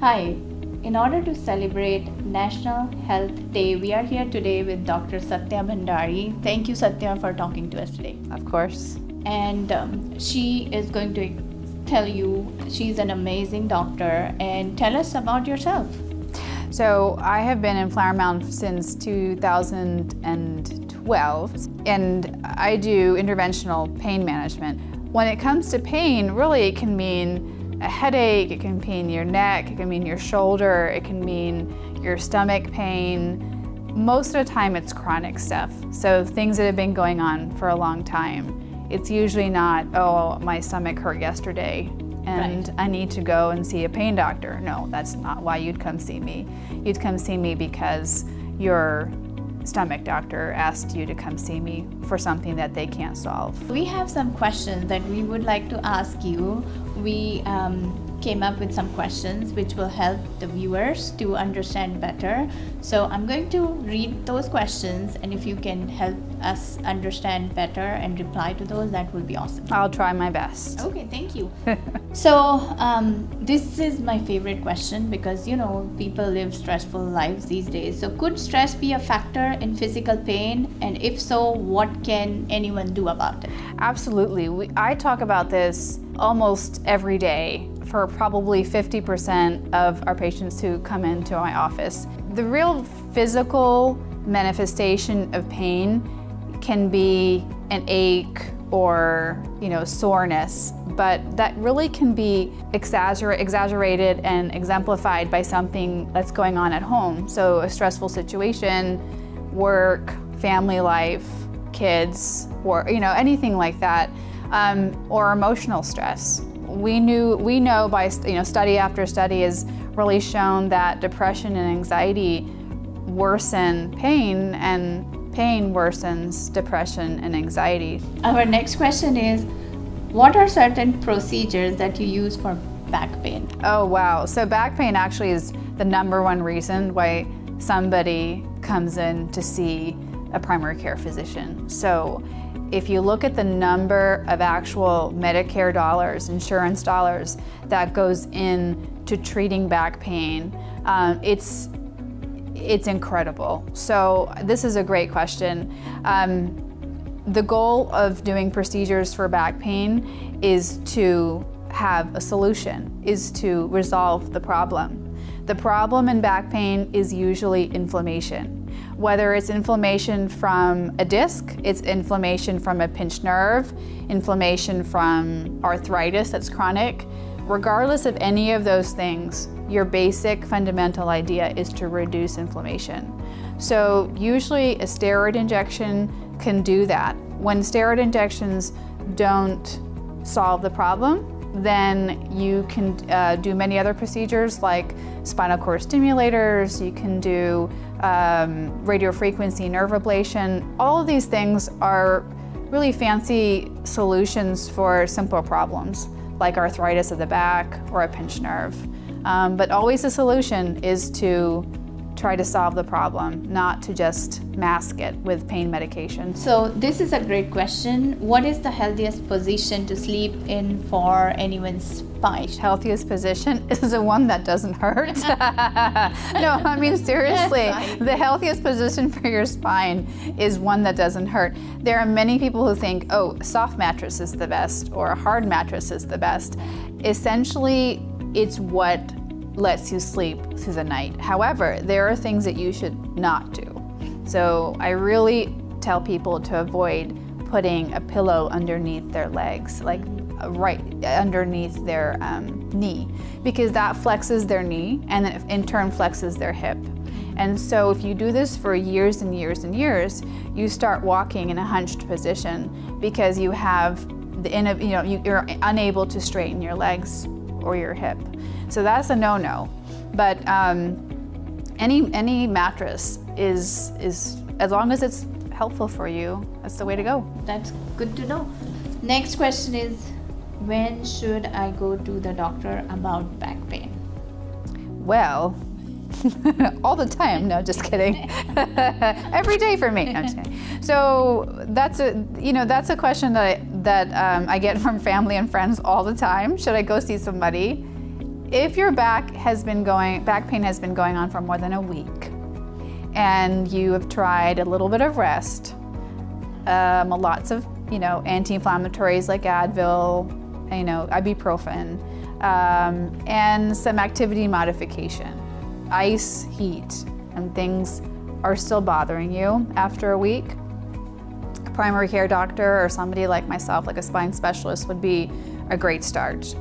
Hi, in order to celebrate National Health Day, we are here today with Dr. Satya Bhandari. Thank you, Satya, for talking to us today. Of course. And she is going to tell you, she's an amazing doctor, and tell us about yourself. So I have been in Flower Mound since 2012, and I do interventional pain management. When it comes to pain, really it can mean a headache, it can mean your neck, it can mean your shoulder, it can mean your stomach pain. Most of the time it's chronic stuff, so things that have been going on for a long time. It's usually not, oh, my stomach hurt yesterday and Right. I need to go and see a pain doctor. No, that's not why you'd come see me. You'd come see me because your stomach doctor asked you to come see me for something that they can't solve. We have some questions that we would like to ask you. We came up with some questions which will help the viewers to understand better. So I'm going to read those questions, and if you can help us understand better and reply to those, that would be awesome. I'll try my best. Okay, thank you. So this is my favorite question because people live stressful lives these days. So could stress be a factor in physical pain, and if so, what can anyone do about it? Absolutely. I talk about this almost every day for probably 50% of our patients who come into my office. The real physical manifestation of pain can be an ache or soreness, but that really can be exaggerated and exemplified by something that's going on at home. So a stressful situation, work, family life, kids, or anything like that, or emotional stress. We know by study after study has really shown that depression and anxiety worsen pain, and pain worsens depression and anxiety. Our next question is, what are certain procedures that you use for back pain? Oh wow, so back pain actually is the number one reason why somebody comes in to see a primary care physician. So if you look at the number of actual Medicare dollars, insurance dollars that goes into treating back pain, it's incredible. So this is a great question. The goal of doing procedures for back pain is to have a solution, is to resolve the problem. The problem in back pain is usually inflammation. Whether it's inflammation from a disc, it's inflammation from a pinched nerve, inflammation from arthritis that's chronic. Regardless of any of those things, your basic fundamental idea is to reduce inflammation. So usually a steroid injection can do that. When steroid injections don't solve the problem, then you can do many other procedures like spinal cord stimulators, you can do radiofrequency nerve ablation. All of these things are really fancy solutions for simple problems like arthritis of the back or a pinched nerve. But always the solution is to try to solve the problem, not to just mask it with pain medication. So this is a great question. What is the healthiest position to sleep in for anyone's spine? Healthiest position is the one that doesn't hurt. No, I mean seriously, the healthiest position for your spine is one that doesn't hurt. There are many people who think, oh, a soft mattress is the best or a hard mattress is the best. Essentially, it's what lets you sleep through the night. However, there are things that you should not do. So I really tell people to avoid putting a pillow underneath their legs, like right underneath their knee, because that flexes their knee and then in turn flexes their hip. And so if you do this for years and years and years, you start walking in a hunched position because you have you're unable to straighten your legs or your hip. So that's a no-no. But any mattress is as long as it's helpful for you, that's the way to go. That's good to know. Next question is, when should I go to the doctor about back pain? Well, all the time. No, just kidding. Every day for me. No, just kidding. So that's a question that I get from family and friends all the time. Should I go see somebody? if your back pain has been going on for more than a week, and you have tried a little bit of rest, lots of anti-inflammatories like Advil, ibuprofen, and some activity modification, ice, heat, and things are still bothering you after a week, a primary care doctor or somebody like myself, like a spine specialist, would be a great start.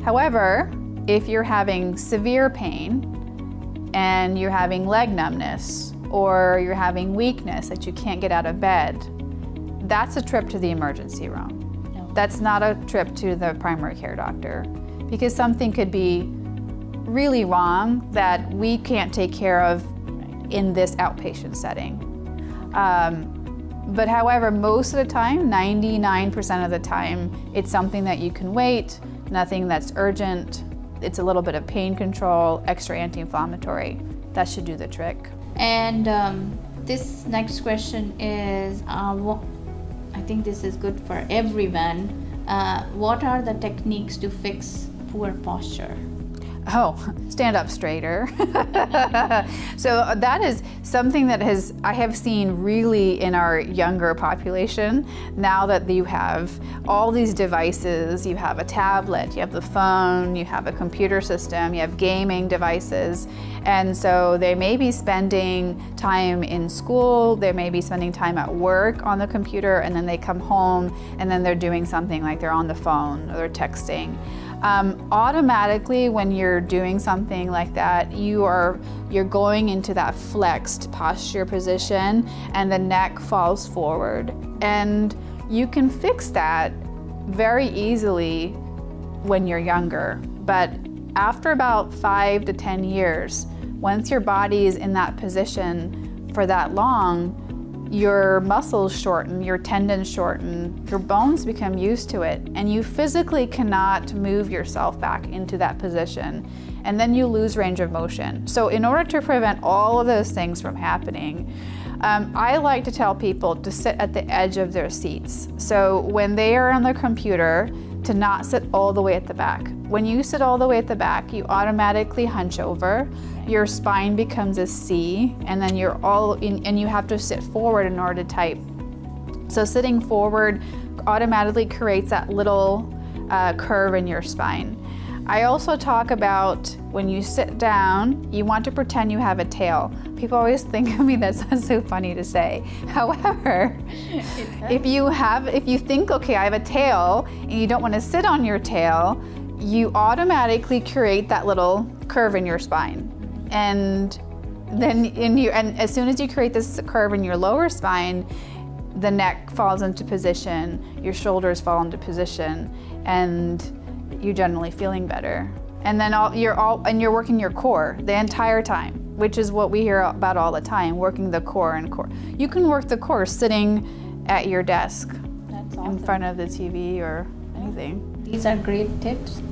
However, if you're having severe pain and you're having leg numbness or you're having weakness that you can't get out of bed, that's a trip to the emergency room. No. That's not a trip to the primary care doctor, because something could be really wrong that we can't take care of in this outpatient setting. But however, most of the time, 99% of the time, it's something that you can wait, nothing that's urgent. It's a little bit of pain control, extra anti-inflammatory. That should do the trick. And this next question is, I think this is good for everyone. What are the techniques to fix poor posture? Oh, stand up straighter. So that is something that I have seen really in our younger population. Now that you have all these devices, you have a tablet, you have the phone, you have a computer system, you have gaming devices. And so they may be spending time in school, they may be spending time at work on the computer, and then they come home and then they're doing something like they're on the phone or they're texting. Automatically, when you're doing something like that, you're going into that flexed posture position and the neck falls forward. And you can fix that very easily when you're younger. But after about 5 to 10 years, once your body is in that position for that long, your muscles shorten, your tendons shorten, your bones become used to it, and you physically cannot move yourself back into that position, and then you lose range of motion. So in order to prevent all of those things from happening, I like to tell people to sit at the edge of their seats. So when they are on the computer, to not sit all the way at the back. When you sit all the way at the back, you automatically hunch over, your spine becomes a C, and then and you have to sit forward in order to type. So sitting forward automatically creates that little curve in your spine. I also talk about when you sit down, you want to pretend you have a tail. People always think of me, that sounds so funny to say. However, if you think, okay, I have a tail, and you don't want to sit on your tail, you automatically create that little curve in your spine. And then and as soon as you create this curve in your lower spine, the neck falls into position, your shoulders fall into position, and you're generally feeling better. And then you're working your core the entire time, which is what we hear about all the time, working the core and core. You can work the core sitting at your desk. That's awesome. In front of the TV or anything. These are great tips.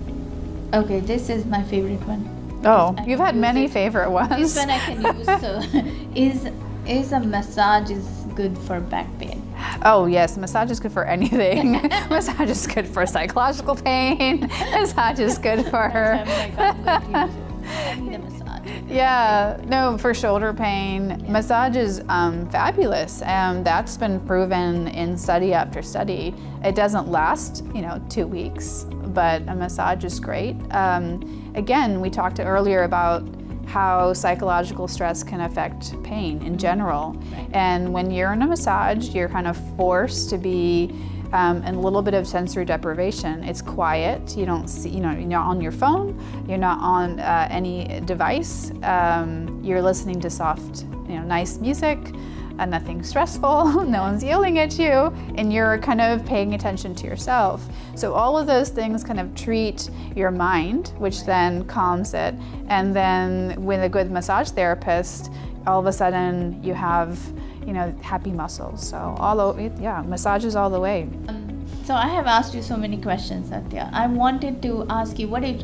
Okay, this is my favorite one. Oh, you've had many favorite ones. This one I can use. So, is a massage good for back pain? Oh yes, massage is good for anything. Massage is good for psychological pain. Massage is good for I'm like, I'm going to use it. I need a massage. Yeah, no, for shoulder pain, massage is fabulous, and that's been proven in study after study. It doesn't last, 2 weeks, but a massage is great. Again, we talked earlier about how psychological stress can affect pain in general. Right. And when you're in a massage, you're kind of forced to be in a little bit of sensory deprivation. It's quiet, you don't see, you're not on your phone, you're not on any device, you're listening to soft, nice music, nothing stressful, no one's yelling at you, and you're kind of paying attention to yourself. So all of those things kind of treat your mind, which then calms it. And then with a good massage therapist, all of a sudden you have, happy muscles. So massages all the way. So I have asked you so many questions, Satya. I wanted to ask you, what is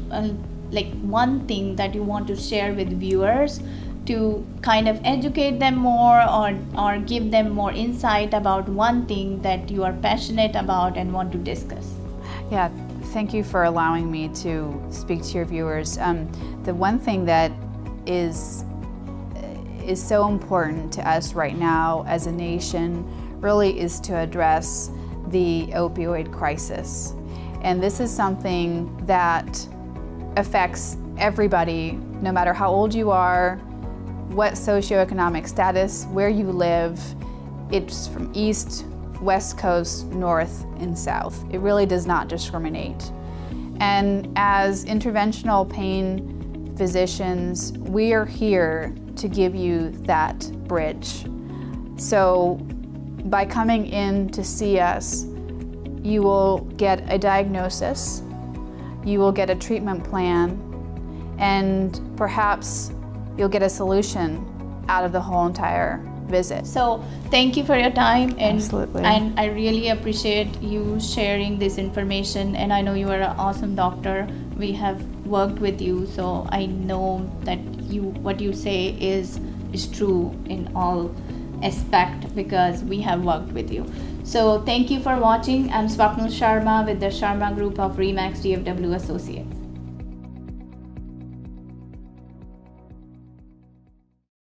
one thing that you want to share with viewers to kind of educate them more or give them more insight about one thing that you are passionate about and want to discuss? Yeah, thank you for allowing me to speak to your viewers. The one thing that is so important to us right now as a nation really is to address the opioid crisis. And this is something that affects everybody, no matter how old you are, what socioeconomic status, where you live. It's from East, West Coast, North, and South. It really does not discriminate. And as interventional pain physicians, we are here to give you that bridge. So by coming in to see us, you will get a diagnosis, you will get a treatment plan, and perhaps you'll get a solution out of the whole entire visit. So thank you for your time, and Absolutely. and I really appreciate you sharing this information, and I know you are an awesome doctor. We have worked with you, so I know that what you say is true in all aspect, because we have worked with you. So thank you for watching. I'm Swapnil Sharma with the Sharma Group of Remax DFW Associates.